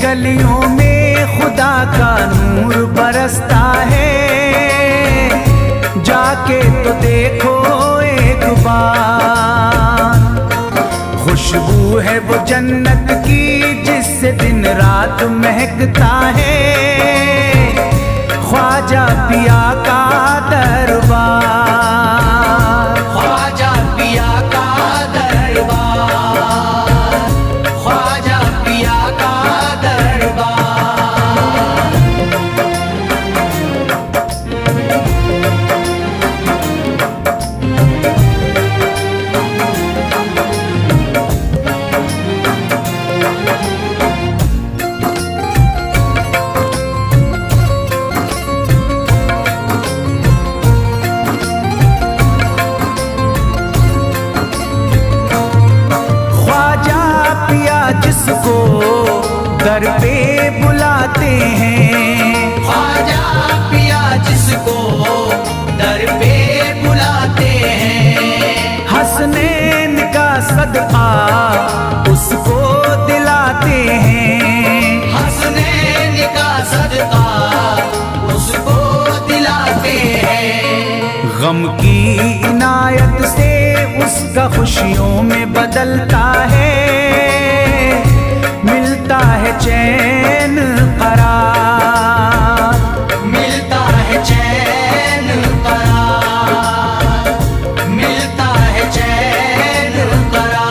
गलियों में खुदा का नूर बरसता है, जाके तो देखो एक बार। खुशबू है वो जन्नत की जिससे दिन रात महकता है, ख्वाजा पिया का दरबार, ख्वाजा पिया का दरबार, ख्वाजा पिया का दरबार। जिसको दर पे बुलाते हैं, ख्वाजा पिया जिसको दर पे बुलाते हैं, हसनैन का सदका उसको दिलाते हैं, हसनैन का सदका उसको दिलाते हैं। गम की इनायत से उसका खुशियों में बदलता है, मिलता है चैन करार, मिलता है चैन करार, मिलता है चैन करार।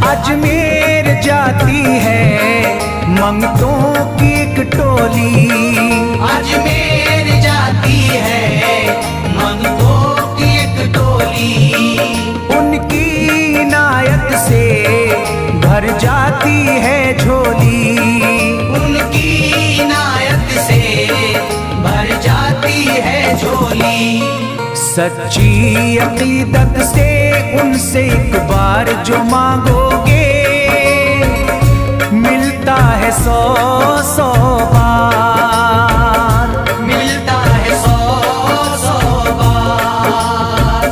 अजमेर जाती है मंगतों की एक टोली, अजमेर जाती है मंगतों की एक टोली, उनकी इनायत से भर जाती है झोली, उनकी इनायत से भर जाती है झोली। सच्ची अकीदत से उनसे एक बार जो मांगोगे, मिलता है 100 बार, मिलता है 100 बार,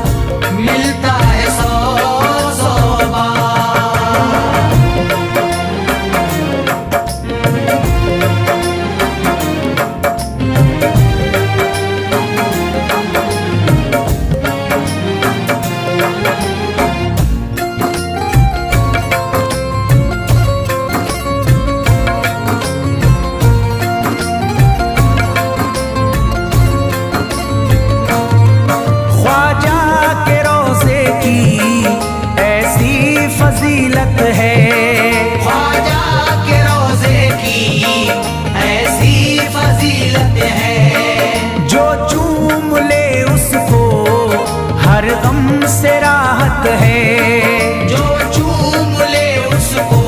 मिलता है 100 बार। फजीलत है, ख्वाजा के रोज़े की ऐसी फजीलत है, जो चूम ले उसको हर गम से राहत है, जो चूम ले उसको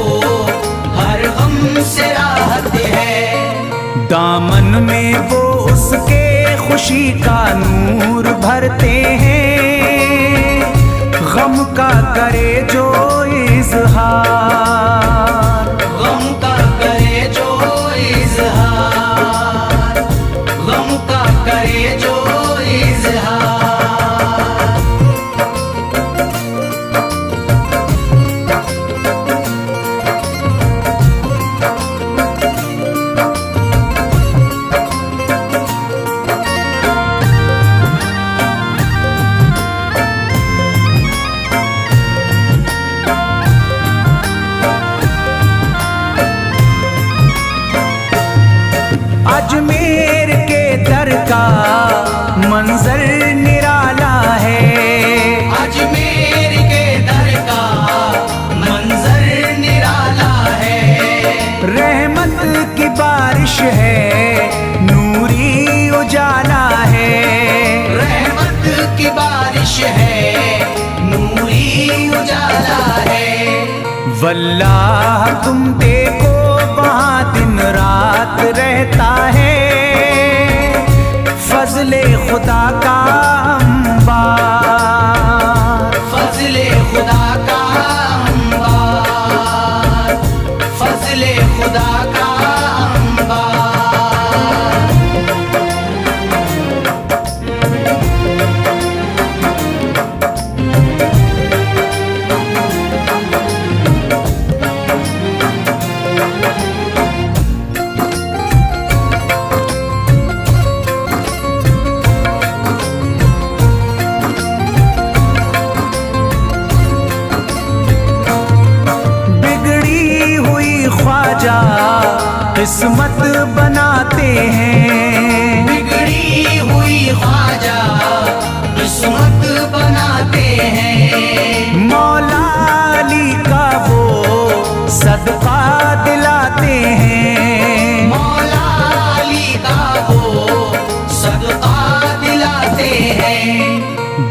हर गम से राहत है। दामन में वो उसके खुशी का नूर भरते हैं, गम का करे जो इजहार, गम का करे जो इजहार, गम का करे जो इजहार। अजमेर के दर का मंजर निराला है, अजमेर के दर का मंजर निराला है, रहमत की बारिश है नूरी उजाला है, रहमत की बारिश है नूरी उजाला है। वल्लाह तुम देखो वहाँ दिन रात रहता है, फजले खुदा का अंबार, फजले खुदा का अंबार, फजले खुदा का अंबार। ख्वाजा किस्मत बनाते हैं, बिगड़ी हुई ख्वाजा किस्मत बनाते हैं। मौला अली का वो सदका दिलाते हैं, मौला अली का वो सदका दिलाते हैं।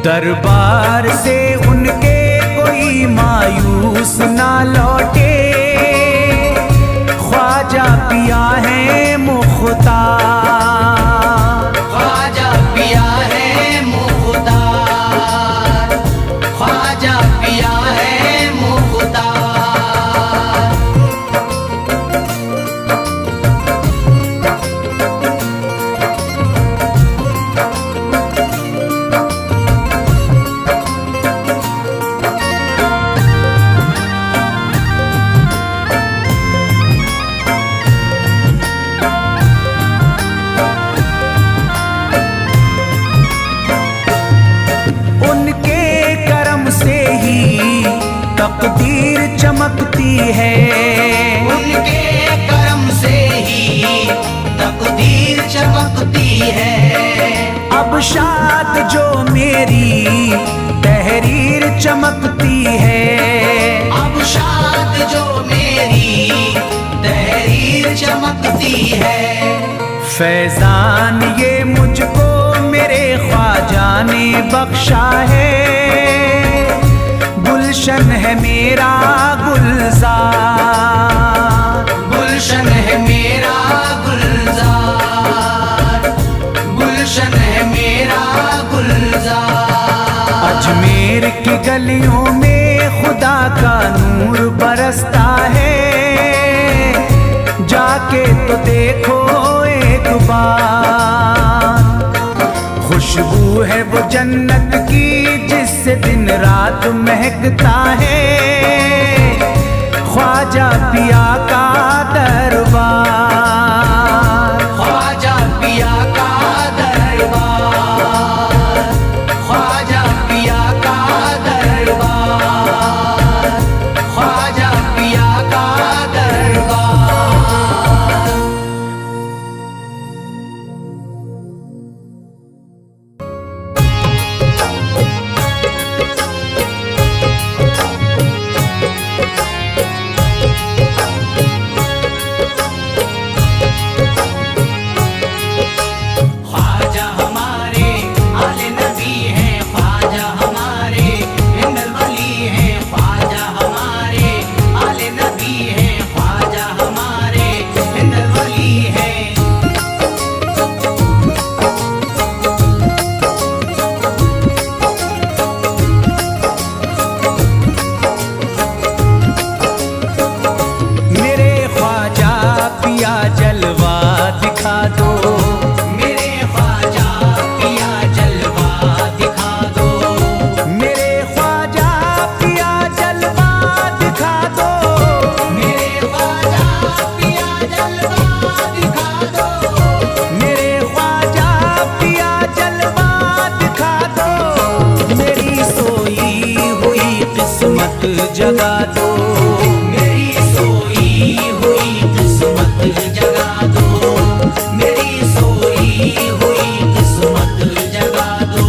दरबार से उनके कोई मायूस ना लौटे, ख्वाजा पिया है मुख्तार, ख्वाजा पिया है मुख्तार, ख्वाजा पिया है मुख्तार। तकदीर चमकती है, उनके करम से ही तकदीर चमकती है। अब शाद जो मेरी तहरीर चमकती है, अब शाद जो मेरी तहरीर चमकती है। फैजान ये मुझको मेरे ख्वाजा ने बख्शा है, गुलशन है मेरा गुलजार, गुलशन है मेरा गुलजार, गुलशन है मेरा गुलजार। अजमेर की गलियों में खुदा का नूर बरसता है, जाके तो देखो एक बार। खुशबू है वो जन्नत की जिससे दिन रात महकता है, ख्वाजा पिया का दरबार, ख्वाजा पिया का दरबार, ख्वाजा पिया का दरबार, ख्वाजा पिया का दरबार। जगा दो, मेरी सोई हुई किस्मत जगा दो, मेरी सोई हुई किस्मत जगा दो।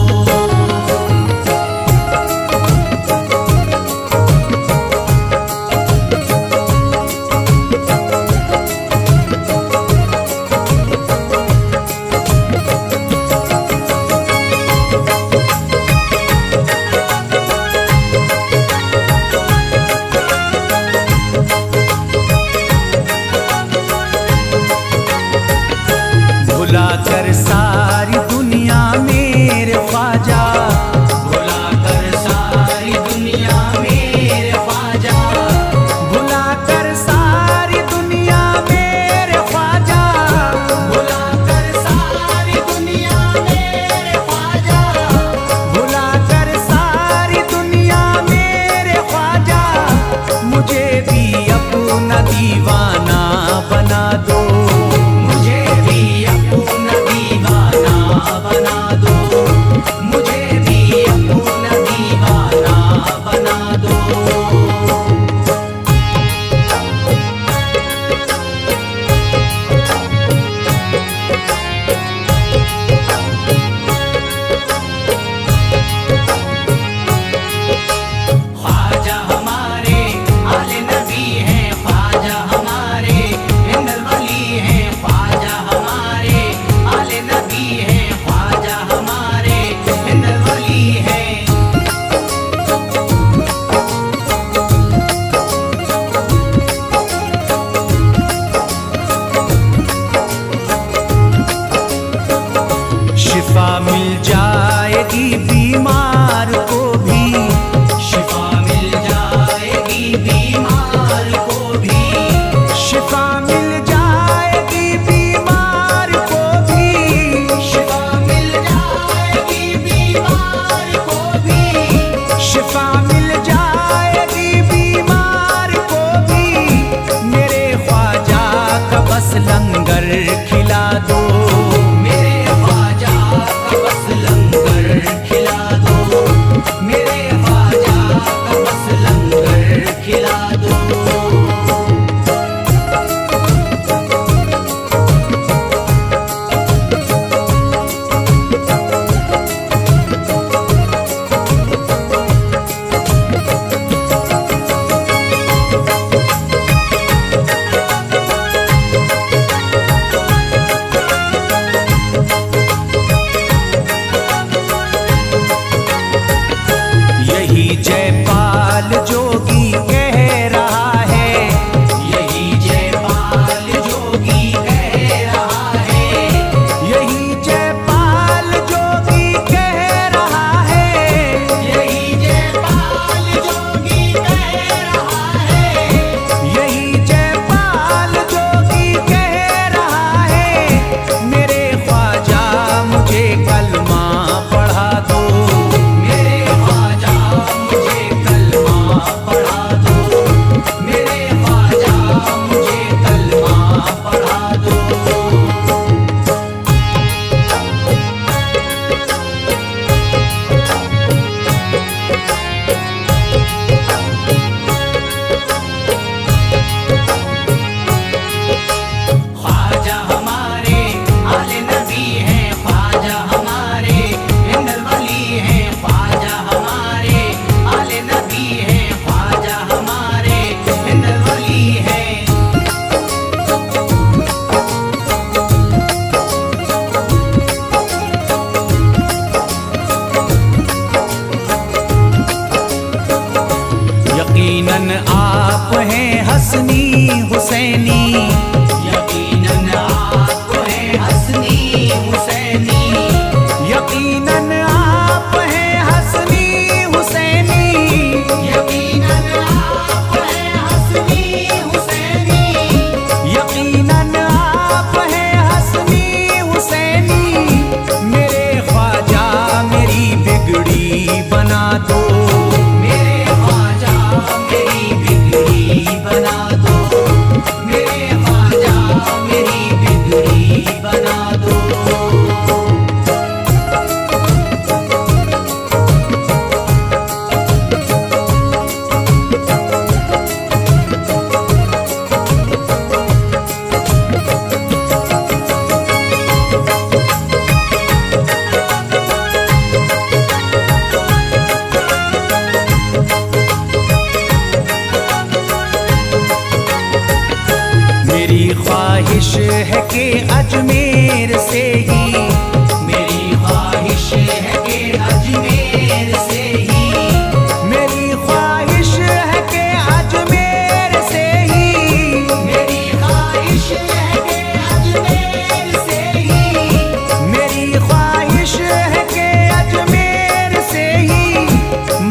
हसनी हुसैनी, यकीनन आप हैं हसनी हुसैनी, यकीनन आप हैं हसनी हुसैनी, यकीनन आप हैं हसनी हुसैनी, यकीनन आप हैं हसनी हुसैनी। मेरे ख्वाजा मेरी बिगड़ी बना दो, मेरे ख्वाजा मेरी बिगड़ी बना दो, मेरे ख्वाजा मेरी बिगड़ी बना दो। मेरी ख्वाहिश है कि अजमेर से ही, मेरी ख्वाहिश है कि अजमेर से ही, मेरी ख्वाहिश है कि अजमेर से ही, मेरी ख्वाहिश है कि अजमेर से ही, मेरी ख्वाहिश है कि अजमेर से ही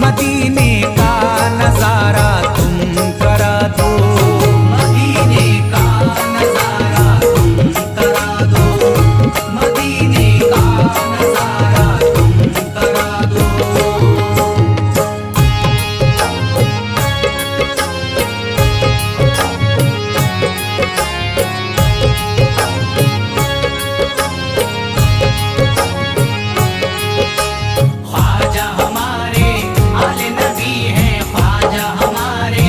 मदीने का नजारा तुम करा दो, मदीने का नजारा तुम करा दो, मदीने का नजारा तुम करा दो। ख्वाजा हमारे आले नबी हैं, ख्वाजा हमारे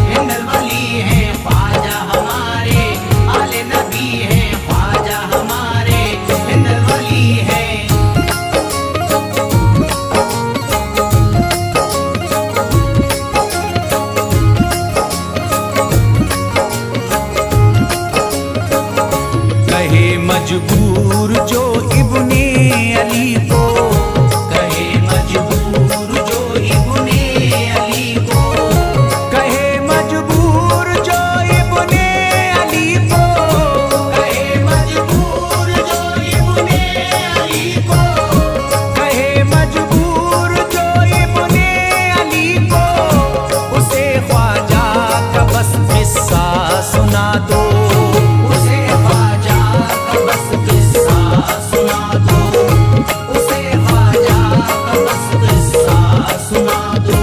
हिंदल वली हैं, ख्वाजा हमारे आले नबी हैं, ख्वाजा हमारे हिंदल वली हैं। कहे मजबूर जो इब्ने अली को, कहे मजबूर जो इब्ने अली को, कहे मजबूर जो इब्ने अली को, कहे मजबूर जो इब्ने अली को, कहे मजबूर जो इब्ने अली को, उसे ख्वाजा का बस किस्सा सुना दो, उसे ख्वाजा का बस किस्सा सुना दो, उसे ख्वाजा का बस किस्सा सुना दो।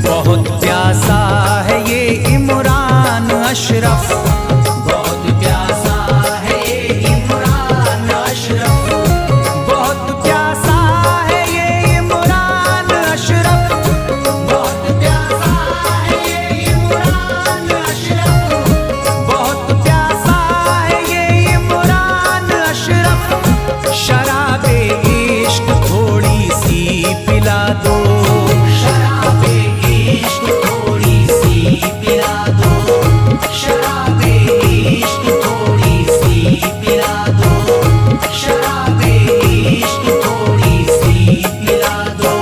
बहुत प्यासा है ये इमरान अशरफ, बहुत प्यासा है ये इमरान अशरफ, बहुत प्यासा है ये इमरान अशरफ, बहुत प्यासा है ये इमरान अशरफ, बहुत प्यासा है ये इमरान अशरफ। शराबे इश्क थोड़ी सी पिला दो, शराबे इश्क थोड़ी सी पिला दो, शराबे इश्क थोड़ी सी पिला दो, शराबे इश्क थोड़ी सी पिला दो।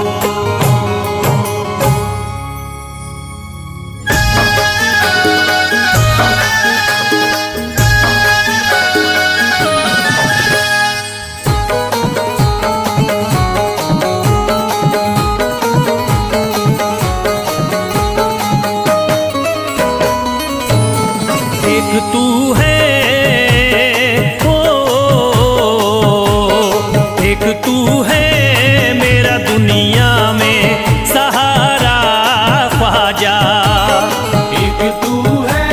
एक तू है ओ, एक तू है मेरा दुनिया में सहारा ख्वाजा, एक तू है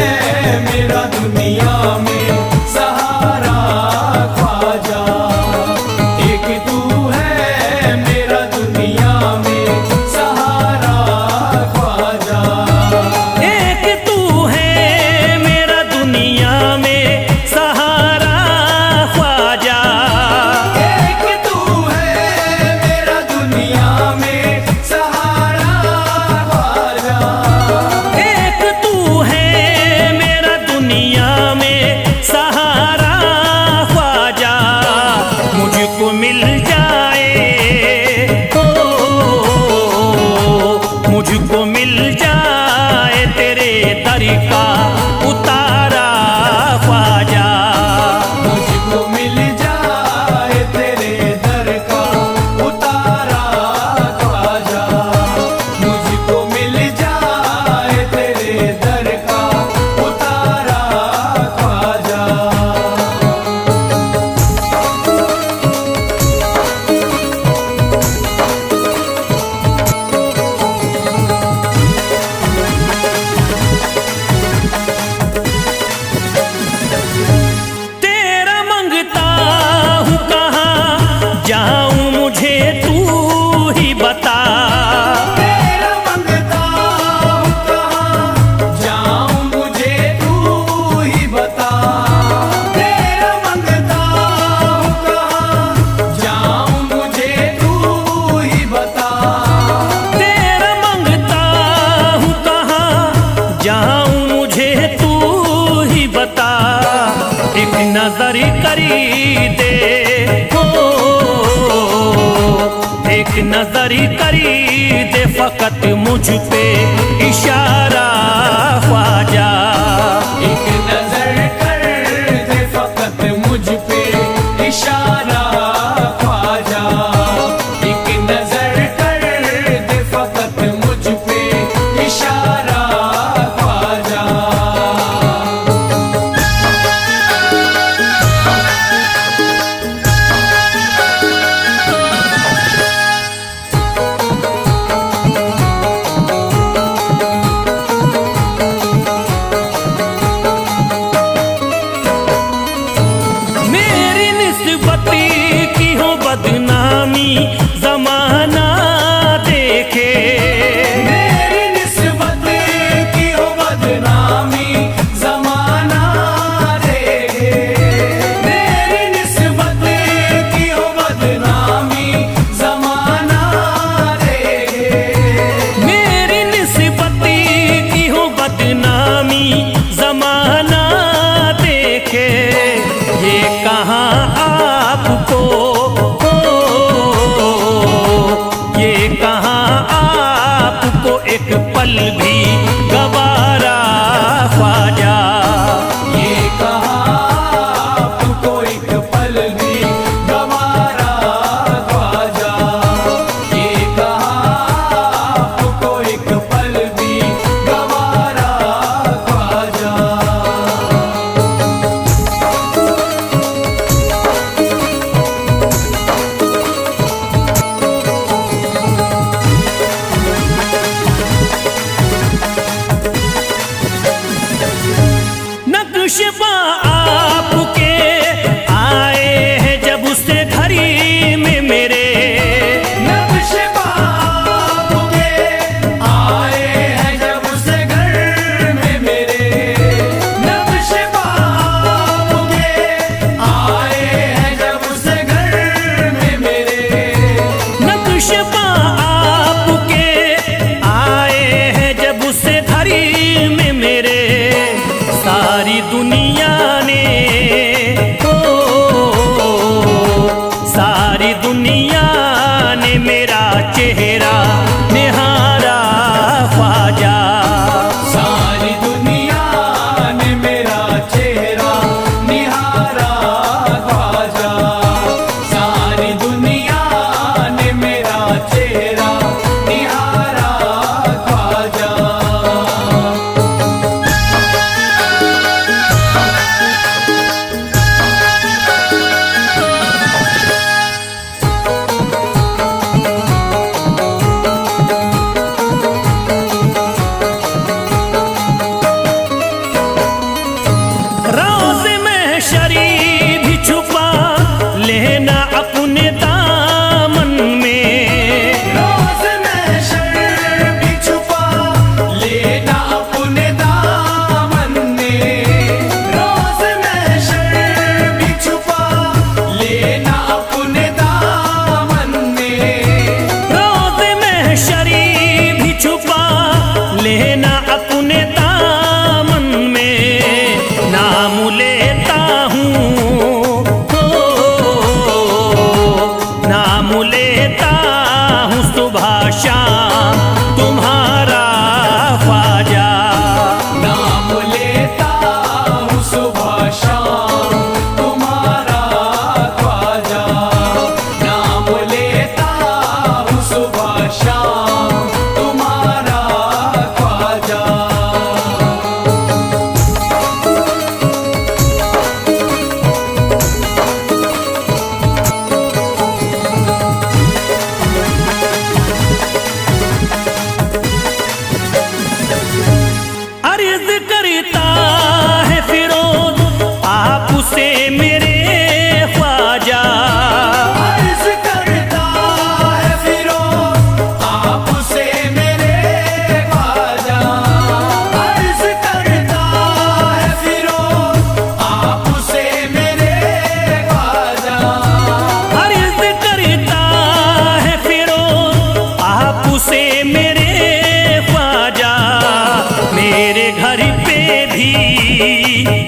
मेरा दुनिया में सहारा ख्वाजा, एक तू है मेरा दुनिया में सहारा ख्वाजा, एक तू है मेरा दुनिया में सहारा ख्वाजा। उतारा ख्वाजा। मुझको मिल जाए तेरे दर का उतारा ख्वाजा, मुझको मिल जाए तेरे दर का उतारा ख्वाजा। तेरा मंगता हूँ कहाँ जाऊँ मुझे तू ही बता। तेरा मंगता हूँ कहाँ जाऊँ मुझे तू ही बता। तेरा मंगता हूँ कहाँ जाऊँ मुझे तू ही बता। तेरा मंगता हूँ कहाँ जाऊँ मुझे तू ही बता। एक नजर करी दे हो, एक नजर करी दे फकत मुझ पे इशारा ख्वाजा। एक नजर कर दे फकत मुझ पे इशारा ख्वाजा। एक नजर कर दे फकत मुझ पे इशारा ख्वाजा। मेरी निस्बत की हो बदनामी जमाना देखे। मेरी निस्बत की हो बदनामी जमाना देखे। मेरी निस्बत की हो बदनामी जमाना देखे। मेरी निस्बत की हो बदनामी जमाना देखे। ये कहाँ आपको हो, ये कहाँ आपको एक पल भी गवारा ख्वाजा। ये कहाँ आपको एक पल भी गवारा ख्वाजा। ये कहाँ आपको एक पल भी गवारा ख्वाजा। नक्शबा आपके आए हैं जब से घड़ी में मेरे। नक्शबा आपके आए हैं जब से घर में मेरे। नक्शबा आपके आए हैं जब से घर में मेरे। नक्शबा आपके आए हैं जब से घड़ी में मेरे। सारी दुनिया ने हो, सारी दुनिया ने मेरा चेहरा निहारा ख्वाजा। सारी दुनिया ने मेरा चेहरा निहारा ख्वाजा। सारी दुनिया ने मेरा चेहरा निहारा ख्वाजा।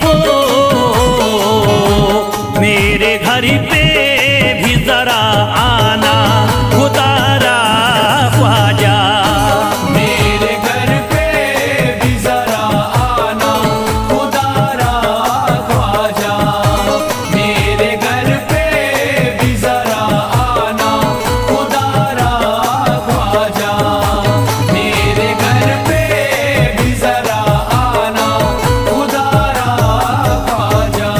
हो मेरे घर पे भी जरा आना खुदारा ख्वाजा। मेरे घर पे भी जरा आना खुदारा ख्वाजा। मेरे घर पे भी जरा आना खुदारा ख्वाजा। मेरे घर पे भी जरा आना खुदारा ख्वाजा।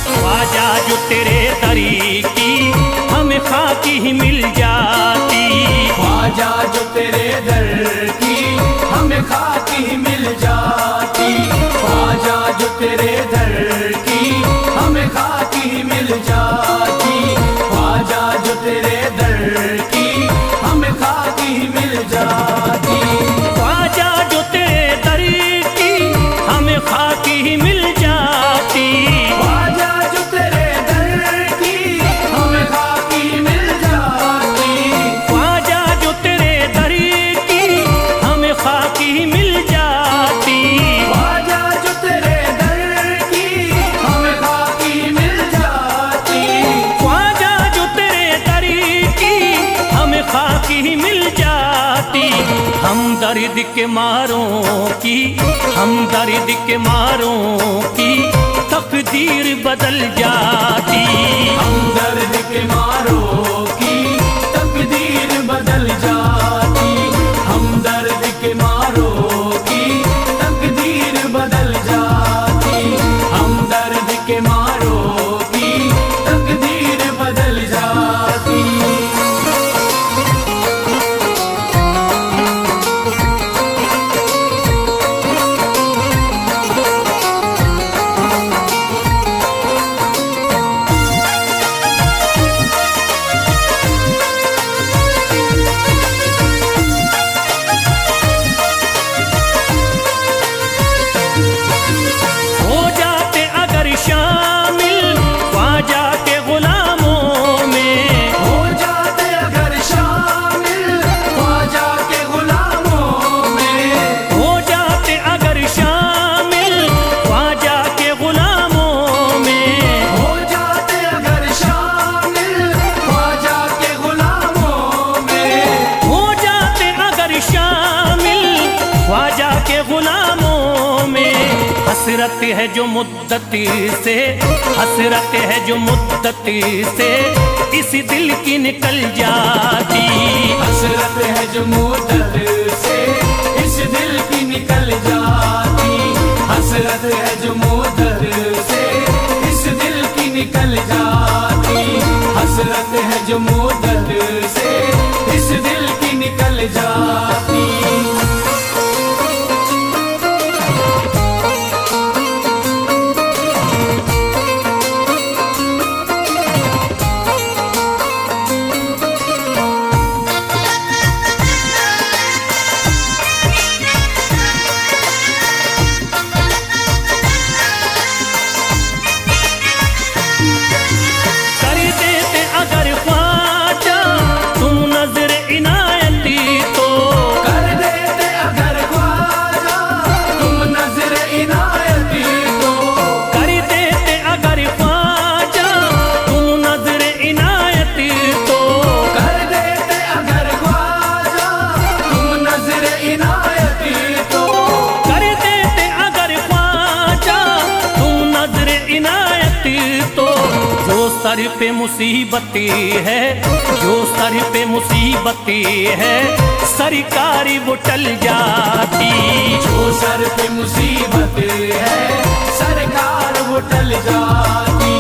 ख्वाजा जो तेरे दरी की हमें खाकी ही मिल जाती। ख्वाजा जो तेरे दर की हमें खाकी ही मिल जाती। ख्वाजा जो तेरे दर की हमें खाकी ही मिल जाती। ख्वाजा जो तेरे दर की हमें खाकी ही मिल जाती। ख्वाजा जो तेरे दरी की हमें खाकी ही मिल जाती। ख्वाजा जो तेरे दर की हमें खाकी ही मिल जाती। ख्वाजा जो तेरे दरी की हमें खाकी ही मिल जाती। ख्वाजा जो तेरे दर की हमें खाकी ही मिल जाती। ख्वाजा जो तेरे दरी की हमें खाकी ही मिल जाती। हम दर्द के मारों की, हम दर्द के मारों की तकदीर बदल जाती। हम दर्द के मारों की तकदीर बदल जाती। हम दर्द के मारों की तकदीर बदल जाती। हम दर्द के मारों की तकदीर बदल जाती। हो जाते अगर शामिल ख्वाजा के गुलामों में। हो जाते अगर शामिल ख्वाजा के गुलामों में। हो जाते अगर शामिल ख्वाजा के गुलामों में। हो जाते अगर शामिल ख्वाजा के गुलामों में। हो जाते अगर शामिल ख्वाजा के गुलामों में। हसरत है जो मुद्दती से, हसरत है जो मुद्दती से इस दिल की निकल जाती। हसरत है जो मुद्दत से इस दिल की निकल जाती। हसरत है जो मुद्दत से इस दिल की निकल जाती। हसरत है जो मुद्दत से इस दिल की निकल जाती। कर देते अगर ख्वाजा तुम नजर इनायती तो। कर देते अगर ख्वाजा तुम नजर इनायती तो। कर देते अगर ख्वाजा तुम नजर इनायती तो। कर देते अगर ख्वाजा तुम नजर इनायती तो। कर देते अगर ख्वाजा तुम नजर इनायती तो। जो सर पे मुसीबती है, जो सर पे मुसीबती है सरकारी वो टल जाती। जो सर पे मुसीबत है सरकार वो टल जाती।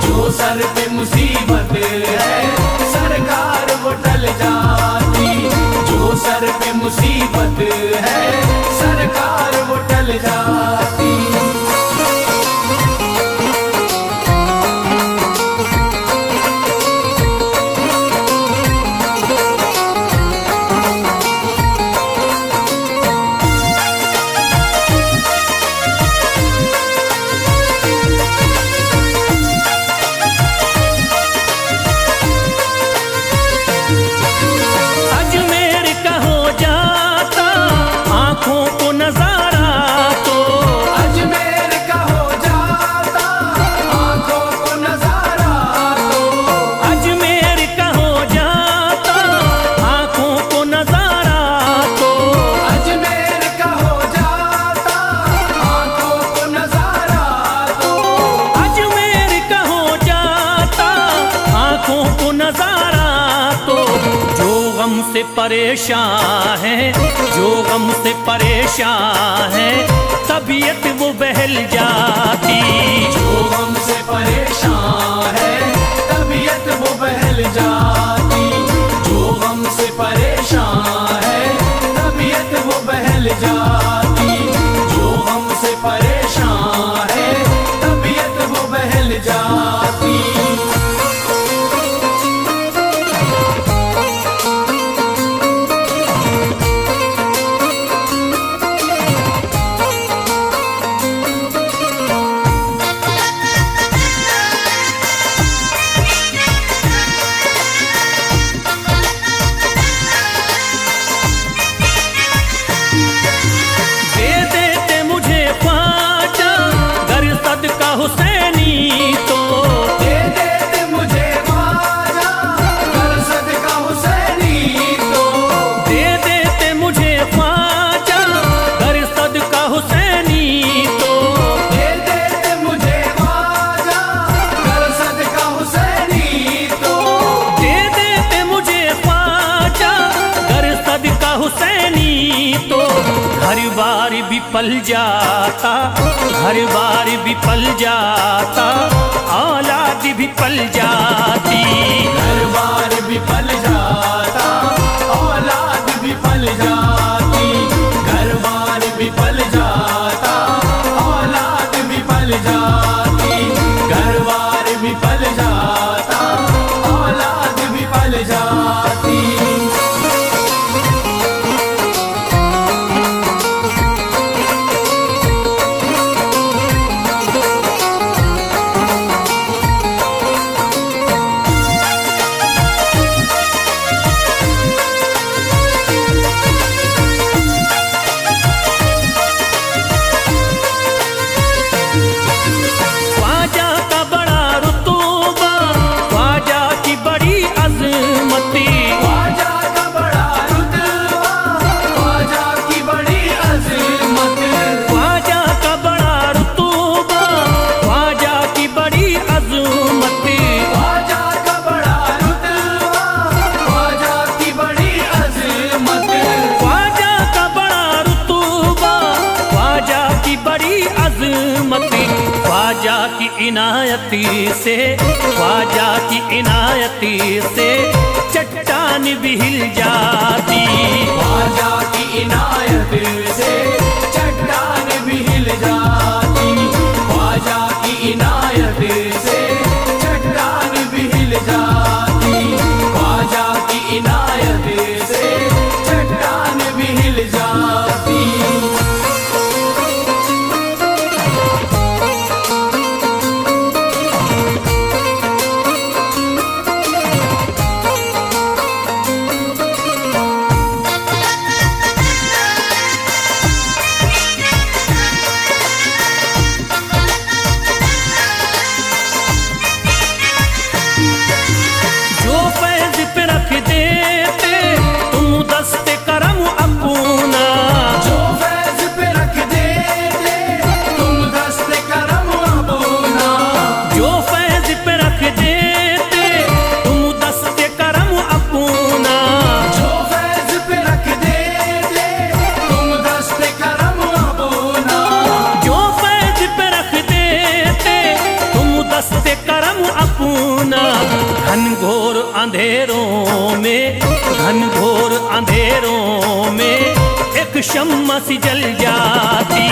जो सर पे मुसीबत है सरकार वो टल जाती। जो सर पे मुसीबत है सरकार वो टल जाती। परेशान है, जो गम से परेशान है, तबीयत वो बहल जाती। जो गम से परेशान है, तबीयत वो बहल जाती। जो गम से परेशान है, तबीयत वो बहल जाती। जो गम से परेशान है, तबीयत वो बहल जाती। हुसैनी तो दे देते मुझे ख्वाजा, कर सदका हुसैनी तो। दे देते मुझे ख्वाजा, कर सदका हुसैनी तो। दे देते मुझे ख्वाजा, कर सदका हुसैनी तो। दे देते मुझे ख्वाजा, कर सदका हुसैनी तो। हर बार भी पल जाता, हर बार भी पल जाता, औलाद भी पल जाती। हर बार भी पल जाता, औलाद भी पल जाती। घर बार भी पल जाता, औलाद भी पल जाती। घर बार भी पल जाता, औलाद भी पल जाती। ख्वाजा की इनायती से, ख्वाजा की इनायती से चट्टान भी हिल जाती। ख्वाजा की इनायत से चट्टान भी हिल जाती। ख्वाजा की इनायत से चट्टान भी हिल जाती। ख्वाजा की इनायत से चट्टान भी हिल जाती। घनघोर अंधेरों में, घनघोर अंधेरों में एक शम्मा सी जल जाती।